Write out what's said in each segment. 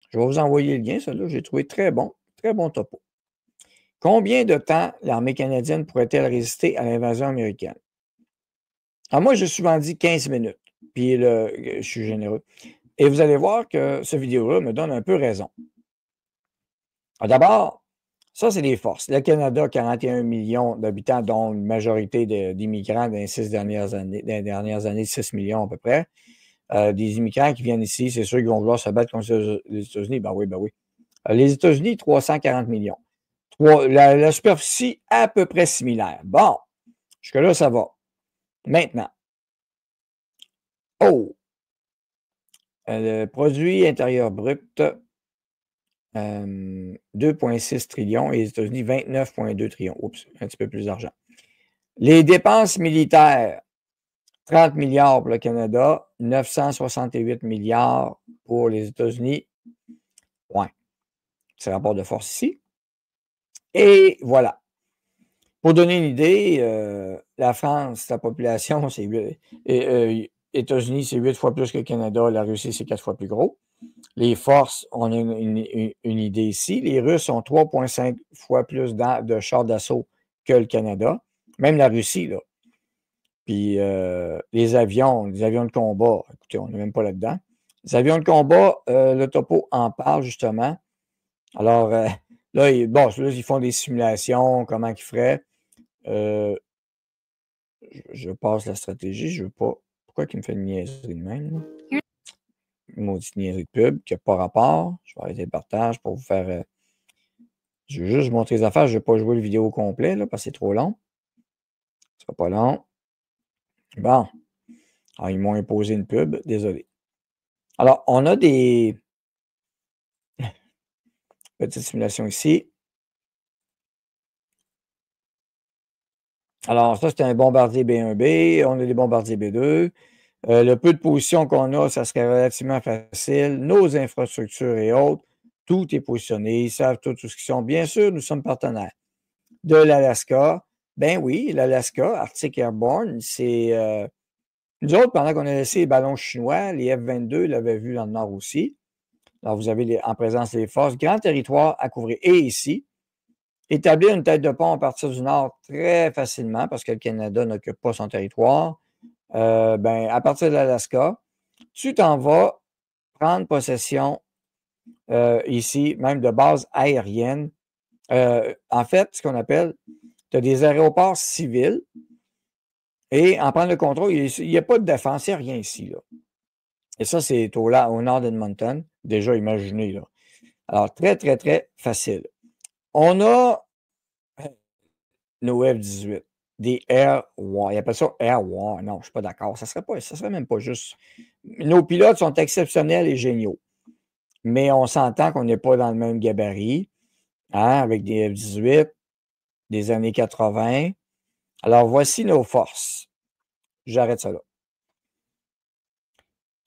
Je vais vous envoyer le lien, celui-là, j'ai trouvé très bon topo. Combien de temps l'armée canadienne pourrait-elle résister à l'invasion américaine? Alors moi, j'ai souvent dit 15 minutes, puis je suis généreux. Et vous allez voir que cette vidéo-là me donne un peu raison. D'abord, ça, c'est les forces. Le Canada, 41 millions d'habitants, dont une majorité d'immigrants dans les 6 dernières années, 6 millions à peu près. Des immigrants qui viennent ici, c'est sûr qu'ils vont vouloir se battre contre les États-Unis. Ben oui, ben oui. Les États-Unis, 340 millions. La superficie à peu près similaire. Bon, jusque-là, ça va. Maintenant, le produit intérieur brut, 2,6 trillions et les États-Unis, 29,2 trillions. Oups, un petit peu plus d'argent. Les dépenses militaires, 30 milliards pour le Canada, 968 milliards pour les États-Unis. Ouais, c'est rapport de force ici. Et voilà. Pour donner une idée, la France, sa population, c'est États-Unis, c'est 8 fois plus que le Canada. La Russie, c'est 4 fois plus gros. Les forces, on a une idée ici. Les Russes ont 3,5 fois plus de chars d'assaut que le Canada. Même la Russie, là. Puis les avions de combat, écoutez, on n'est même pas là-dedans. Les avions de combat, le topo en parle justement. Alors, là, ils font des simulations, comment ils feraient. Je passe la stratégie, je veux pas. Pourquoi il me fait une niaiserie de même? Là? Une maudite niaiserie de pub qui n'a pas rapport. Je vais arrêter le partage pour vous faire. Je veux juste vous montrer les affaires. Je ne vais pas jouer le vidéo au complet là, parce que c'est trop long. Ce sera pas long. Bon. Alors, ils m'ont imposé une pub. Désolé. Alors, on a des petites simulations ici. Alors, ça, c'est un bombardier B1B. On a des bombardiers B2. Le peu de positions qu'on a, ça serait relativement facile. Nos infrastructures et autres, tout est positionné. Ils savent tout ce qu'ils sont. Bien sûr, nous sommes partenaires. De l'Alaska, ben oui, l'Alaska, Arctic Airborne, c'est... nous autres, pendant qu'on a laissé les ballons chinois, les F-22 l'avaient vu dans le nord aussi. Alors, vous avez en présence des forces, grand territoire à couvrir. Et ici, établir une tête de pont à partir du nord très facilement, parce que le Canada n'occupe pas son territoire. À partir de l'Alaska, tu t'en vas prendre possession ici, même de bases aériennes. En fait, ce qu'on appelle, tu as des aéroports civils et en prendre le contrôle, il n'y a pas de défense, il n'y a rien ici. Là. Et ça, c'est au nord d'Edmonton. Déjà imaginé. Là. Alors, très, très, très facile. On a nos F-18, des Air War. Ils appellent ça Air War. Non, je ne suis pas d'accord. Ça ne serait même pas juste. Nos pilotes sont exceptionnels et géniaux. Mais on s'entend qu'on n'est pas dans le même gabarit, hein, avec des F-18 des années 80. Alors, voici nos forces. J'arrête ça là.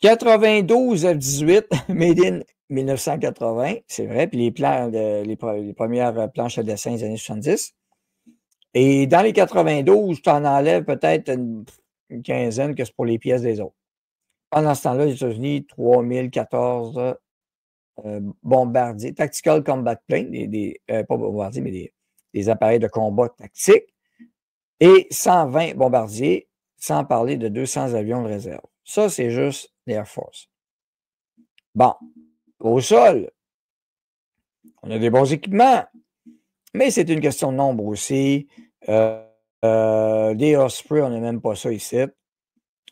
92 F-18 made in 1980, c'est vrai, puis les premières planches à dessin des années 70. Et dans les 92, tu en enlèves peut-être une quinzaine que c'est pour les pièces des autres. Pendant ce temps-là, les États-Unis, 3014 bombardiers, Tactical Combat Plane, pas bombardiers, mais des appareils de combat tactiques, et 120 bombardiers, sans parler de 200 avions de réserve. Ça, c'est juste l'Air Force. Bon, au sol, on a des bons équipements, mais c'est une question de nombre aussi. Des Osprey, on n'a même pas ça ici.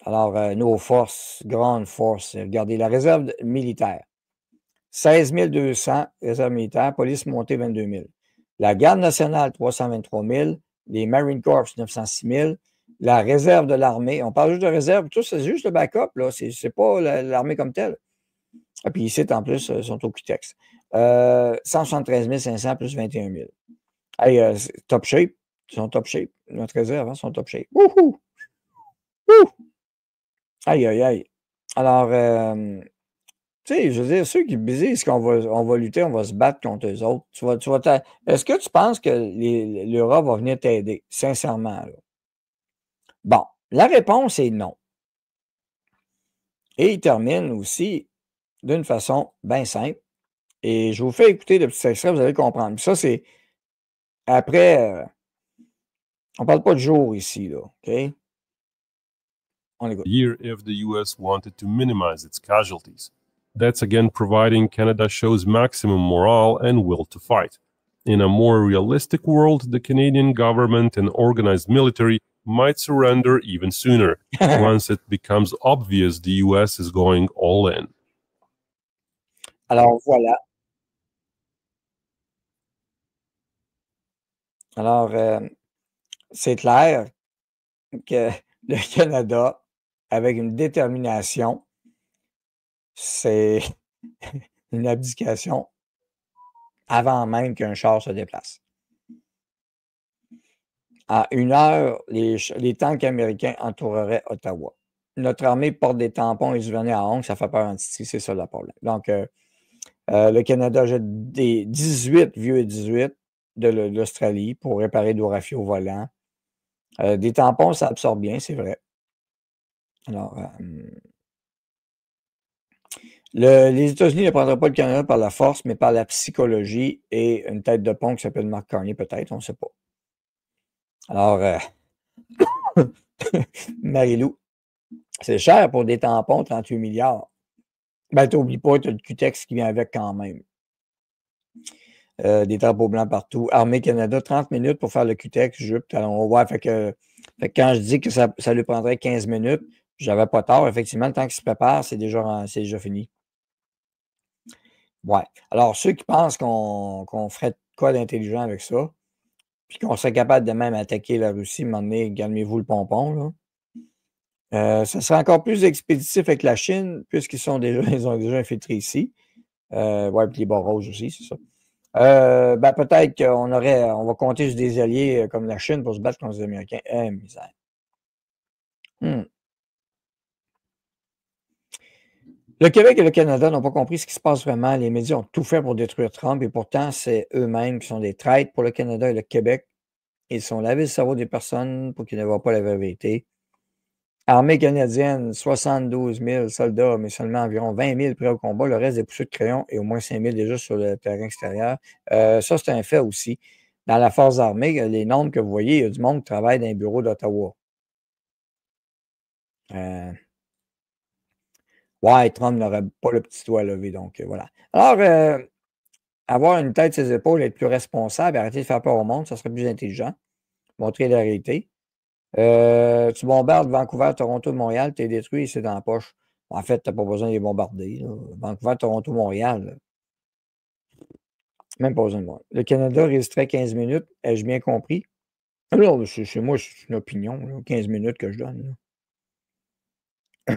Alors, nos forces, grandes forces, regardez, la réserve militaire, 16 200 réserves militaires, police montée 22 000. La garde nationale, 323 000. Les Marine Corps, 906 000. La réserve de l'armée, on parle juste de réserve, tout c'est juste le backup, là, c'est pas l'armée comme telle. Et puis ici, en plus, ils sont au QTEX. 173 500 plus 21 000. Hey, top shape, ils sont top shape. Notre réserve, hein, sont top shape. Wouhou! Wouh! Aïe, aïe, aïe. Alors, tu sais, je veux dire, ceux qui disent qu'on va lutter, on va se battre contre eux autres. Est-ce que tu penses que l'Europe va venir t'aider, sincèrement? Là? Bon, la réponse est non. Et il termine aussi d'une façon bien simple. Et je vous fais écouter le petit extrait, vous allez comprendre. Puis ça, c'est après, on ne parle pas de jour ici, là, OK? On écoute. Year if the US wanted to minimize its casualties. That's again providing Canada shows maximum morale and will to fight. In a more realistic world, the Canadian government and organized military might surrender even sooner, once it becomes obvious the US is going all in. Alors, voilà. Alors, c'est clair que le Canada, avec une détermination, c'est une abdication avant même qu'un char se déplace. À 1 heure, les tanks américains entoureraient Ottawa. Notre armée porte des tampons et du vernis à ongles, ça fait peur en titi, c'est ça le problème. Donc, le Canada jette des 18 vieux et 18 de l'Australie pour réparer des raffis au volant. Des tampons, ça absorbe bien, c'est vrai. Alors, les États-Unis ne prendraient pas le Canada par la force, mais par la psychologie et une tête de pont qui s'appelle Mark Carney, peut-être, on ne sait pas. Alors, Marie-Lou, c'est cher pour des tampons, 38 milliards. Ben, t'oublies pas, tu as le QTEX qui vient avec quand même. Des drapeaux blancs partout. Armée Canada, 30 minutes pour faire le QTEX, jupe, talon haut. Ouais, fait que quand je dis que ça lui prendrait 15 minutes, j'avais pas tort. Effectivement, le temps qu'il se prépare, c'est déjà fini. Ouais. Alors, ceux qui pensent qu'on ferait quoi d'intelligent avec ça, puis qu'on serait capable de même attaquer la Russie, m'emmener, calmez-vous le pompon, là. Ça serait encore plus expéditif avec la Chine, puisqu'ils ils ont déjà infiltré ici. Ouais, puis les bas rouges aussi, c'est ça. Ben peut-être on va compter sur des alliés comme la Chine pour se battre contre les Américains. Misère. Le Québec et le Canada n'ont pas compris ce qui se passe vraiment. Les médias ont tout fait pour détruire Trump et pourtant, c'est eux-mêmes qui sont des traîtres pour le Canada et le Québec. Ils sont lavés le cerveau des personnes pour qu'ils ne voient pas la vérité. Armée canadienne, 72 000 soldats, mais seulement environ 20 000 prêts au combat. Le reste des pousseux de crayon et au moins 5 000 déjà sur le terrain extérieur. Ça, c'est un fait aussi. Dans la force armée, les nombres que vous voyez, il y a du monde qui travaille dans les bureaux d'Ottawa. Ouais, Trump n'aurait pas le petit doigt levé, donc voilà. Alors, avoir une tête sur ses épaules, être plus responsable, arrêter de faire peur au monde, ça serait plus intelligent. Montrer la réalité. Tu bombardes Vancouver, Toronto, Montréal, tu es détruit et c'est dans la poche. En fait, tu n'as pas besoin de les bombarder. Là. Vancouver, Toronto, Montréal, là. Même pas besoin de moi. Le Canada résisterait 15 minutes. Ai-je bien compris? Alors, chez moi, c'est une opinion. Là, 15 minutes que je donne. Là.